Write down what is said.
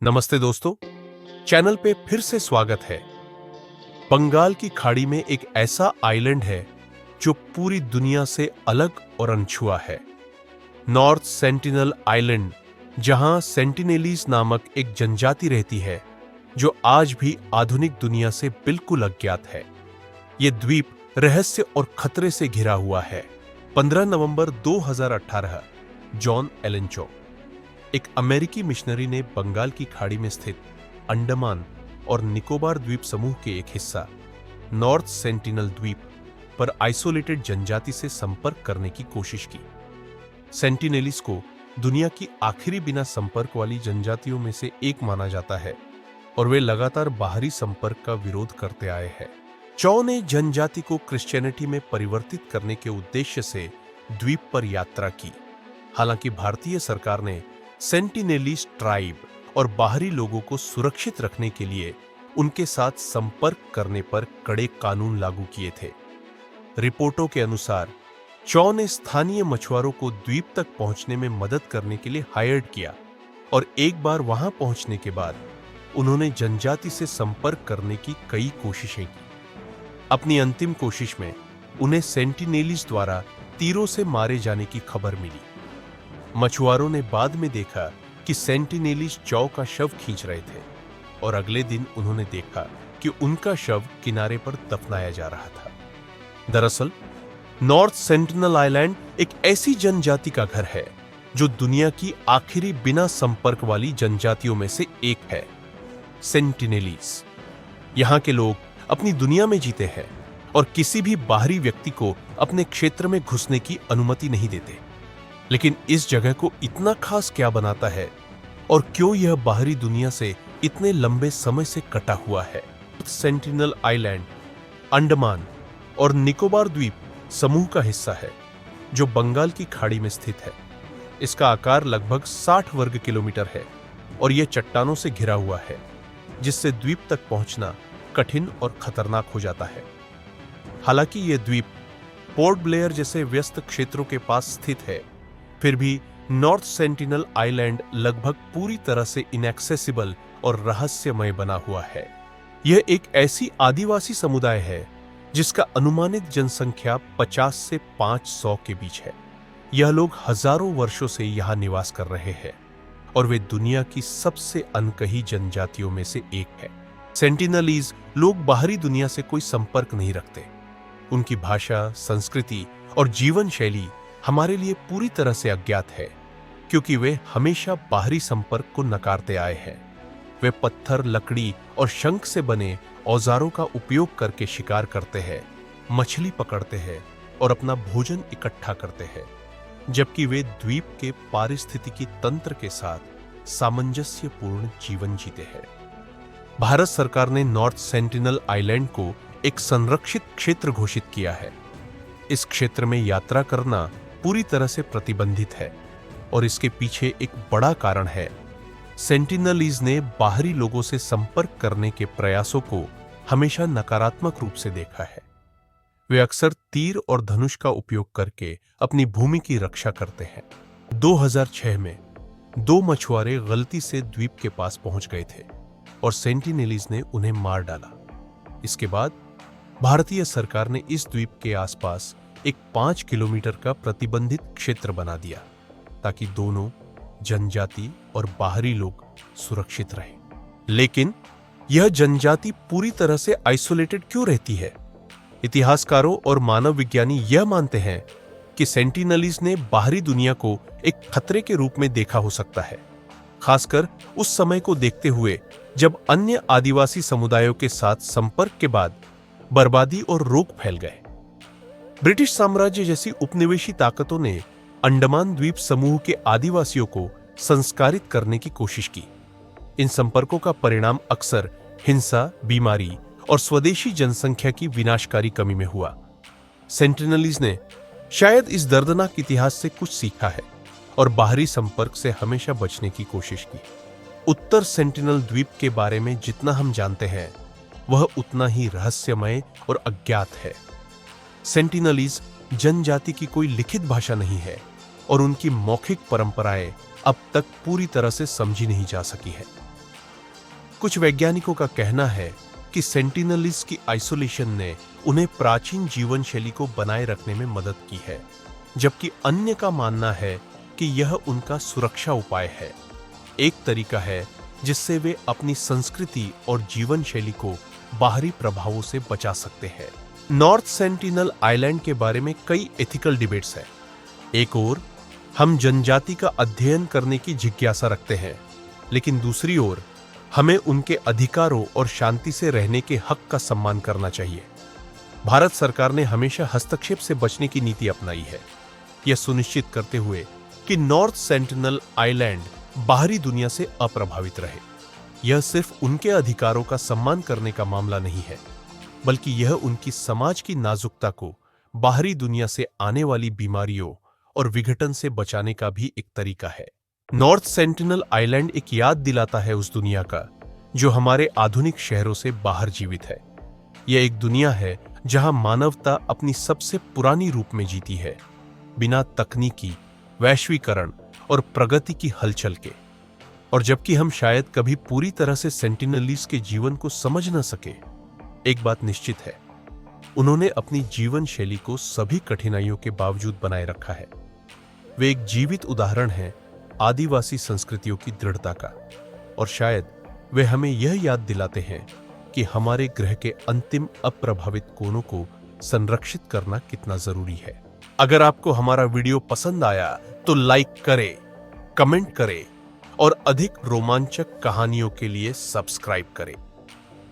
नमस्ते दोस्तों, चैनल पे फिर से स्वागत है। बंगाल की खाड़ी में एक ऐसा आइलैंड है जो पूरी दुनिया से अलग और अनछुआ है। नॉर्थ सेंटिनल आइलैंड, जहां सेंटिनेलीज नामक एक जनजाति रहती है जो आज भी आधुनिक दुनिया से बिल्कुल अज्ञात है। यह द्वीप रहस्य और खतरे से घिरा हुआ है। 15 नवंबर 2018 जॉन एलन चो, एक अमेरिकी मिशनरी ने बंगाल की खाड़ी में स्थित अंडमान और निकोबार द्वीप समूह के एक हिस्सा नॉर्थ सेंटिनल द्वीप पर आइसोलेटेड जनजाति से संपर्क करने की कोशिश की। सेंटिनेलीज को दुनिया की आखिरी बिना संपर्क वाली जनजातियों में से एक माना जाता है और वे लगातार बाहरी संपर्क का विरोध करते आए हैं। चौ ने जनजाति को क्रिश्चियनिटी में परिवर्तित करने के उद्देश्य से द्वीप पर यात्रा की। हालांकि भारतीय सरकार ने सेंटिनेलीज ट्राइब और बाहरी लोगों को सुरक्षित रखने के लिए उनके साथ संपर्क करने पर कड़े कानून लागू किए थे। रिपोर्टों के अनुसार चौ ने स्थानीय मछुआरों को द्वीप तक पहुंचने में मदद करने के लिए हायर्ड किया और एक बार वहां पहुंचने के बाद उन्होंने जनजाति से संपर्क करने की कई कोशिशें की। अपनी अंतिम कोशिश में उन्हें सेंटिनेलीज द्वारा तीरों से मारे जाने की खबर मिली। मछुआरों ने बाद में देखा कि सेंटिनेलीज चौ का शव खींच रहे थे और अगले दिन उन्होंने देखा कि उनका शव किनारे पर दफनाया जा रहा था। दरअसल नॉर्थ सेंटिनल आइलैंड एक ऐसी जनजाति का घर है जो दुनिया की आखिरी बिना संपर्क वाली जनजातियों में से एक है। सेंटिनेलीज यहां के लोग अपनी दुनिया में जीते हैं और किसी भी बाहरी व्यक्ति को अपने क्षेत्र में घुसने की अनुमति नहीं देते। लेकिन इस जगह को इतना खास क्या बनाता है और क्यों यह बाहरी दुनिया से इतने लंबे समय से कटा हुआ है? सेंटिनल आइलैंड अंडमान और निकोबार द्वीप समूह का हिस्सा है जो बंगाल की खाड़ी में स्थित है। इसका आकार लगभग 60 वर्ग किलोमीटर है और यह चट्टानों से घिरा हुआ है, जिससे द्वीप तक पहुंचना कठिन और खतरनाक हो जाता है। हालांकि यह द्वीप पोर्ट ब्लेयर जैसे व्यस्त क्षेत्रों के पास स्थित है, फिर भी नॉर्थ सेंटिनल आइलैंड लगभग पूरी तरह से इनएक्सेसिबल और रहस्यमय बना हुआ है। यह एक ऐसी आदिवासी समुदाय है जिसका अनुमानित जनसंख्या 50 से 500 के बीच है। यह लोग हजारों वर्षों से यहां निवास कर रहे हैं और वे दुनिया की सबसे अनकही जनजातियों में से एक है। सेंटिनलीज लोग बाहरी दुनिया से कोई संपर्क नहीं रखते। उनकी भाषा, संस्कृति और जीवन शैली हमारे लिए पूरी तरह से अज्ञात है, क्योंकि वे हमेशा बाहरी संपर्क को नकारते आए हैं। वे पत्थर, लकड़ी और शंख से बने औजारों का उपयोग करके शिकार करते हैं, मछली पकड़ते हैं और अपना भोजन इकट्ठा करते हैं, जबकि वे द्वीप के पारिस्थितिकी तंत्र के साथ सामंजस्यपूर्ण जीवन जीते हैं। भारत सरकार ने नॉर्थ सेंटिनल आइलैंड को एक संरक्षित क्षेत्र घोषित किया है। इस क्षेत्र में यात्रा करना पूरी तरह से प्रतिबंधित है और इसके पीछे एक बड़ा कारण है। सेंटिनलीज ने बाहरी लोगों से संपर्क करने के प्रयासों को हमेशा नकारात्मक रूप से देखा है। वे अक्सर तीर और धनुष का उपयोग करके अपनी भूमि की रक्षा करते हैं। 2006 में 2 मछुआरे गलती से द्वीप के पास पहुंच गए थे और सेंटिनेलीज ने उन्हें मार डाला। इसके बाद भारतीय सरकार ने इस द्वीप के आसपास एक 5 किलोमीटर का प्रतिबंधित क्षेत्र बना दिया ताकि दोनों जनजाति और बाहरी लोग सुरक्षित रहें। लेकिन यह जनजाति पूरी तरह से आइसोलेटेड क्यों रहती है? इतिहासकारों और मानव विज्ञानी यह मानते हैं कि सेंटिनलीज ने बाहरी दुनिया को एक खतरे के रूप में देखा हो सकता है, खासकर उस समय को देखते हुए जब अन्य आदिवासी समुदायों के साथ संपर्क के बाद बर्बादी और रोग फैल गए। ब्रिटिश साम्राज्य जैसी उपनिवेशी ताकतों ने अंडमान द्वीप समूह के आदिवासियों को संस्कारित करने की कोशिश की। इन संपर्कों का परिणाम अक्सर हिंसा, बीमारी और स्वदेशी जनसंख्या की विनाशकारी कमी में हुआ। सेंटिनलीज ने शायद इस दर्दनाक इतिहास से कुछ सीखा है और बाहरी संपर्क से हमेशा बचने की कोशिश की। उत्तर सेंटिनल द्वीप के बारे में जितना हम जानते हैं वह उतना ही रहस्यमय और अज्ञात है। सेंटिनलीज जनजाति की कोई लिखित भाषा नहीं है और उनकी मौखिक परंपराएं अब तक पूरी तरह से समझी नहीं जा सकी है। कुछ वैज्ञानिकों का कहना है कि सेंटिनलीज की आइसोलेशन ने उन्हें प्राचीन जीवन शैली को बनाए रखने में मदद की है, जबकि अन्य का मानना है कि यह उनका सुरक्षा उपाय है, एक तरीका है जिससे वे अपनी संस्कृति और जीवन शैली को बाहरी प्रभावों से बचा सकते हैं। नॉर्थ सेंटिनल आइलैंड के बारे में कई एथिकल डिबेट्स हैं। एक ओर हम जनजाति का अध्ययन करने की जिज्ञासा रखते हैं, लेकिन दूसरी ओर हमें उनके अधिकारों और शांति से रहने के हक का सम्मान करना चाहिए। भारत सरकार ने हमेशा हस्तक्षेप से बचने की नीति अपनाई है, यह सुनिश्चित करते हुए कि नॉर्थ सेंटिनल आइलैंड बाहरी दुनिया से अप्रभावित रहे। यह सिर्फ उनके अधिकारों का सम्मान करने का मामला नहीं है, बल्कि यह उनकी समाज की नाजुकता को बाहरी दुनिया से आने वाली बीमारियों और विघटन से बचाने का भी एक तरीका है। नॉर्थ सेंटिनल आइलैंड एक याद दिलाता है उस दुनिया का जो हमारे आधुनिक शहरों से बाहर जीवित है। यह एक दुनिया है जहां मानवता अपनी सबसे पुरानी रूप में जीती है, बिना तकनीकी, वैश्वीकरण और प्रगति की हलचल के। और जबकि हम शायद कभी पूरी तरह से सेंटिनलीज के जीवन को समझ न सके, एक बात निश्चित है, उन्होंने अपनी जीवन शैली को सभी कठिनाइयों के बावजूद बनाए रखा है। वे एक जीवित उदाहरण हैं आदिवासी संस्कृतियों की दृढ़ता का, और शायद वे हमें यह याद दिलाते हैं कि हमारे ग्रह के अंतिम अप्रभावित कोनों को संरक्षित करना कितना जरूरी है। अगर आपको हमारा वीडियो पसंद आया तो लाइक करें, कमेंट करें और अधिक रोमांचक कहानियों के लिए सब्सक्राइब करें।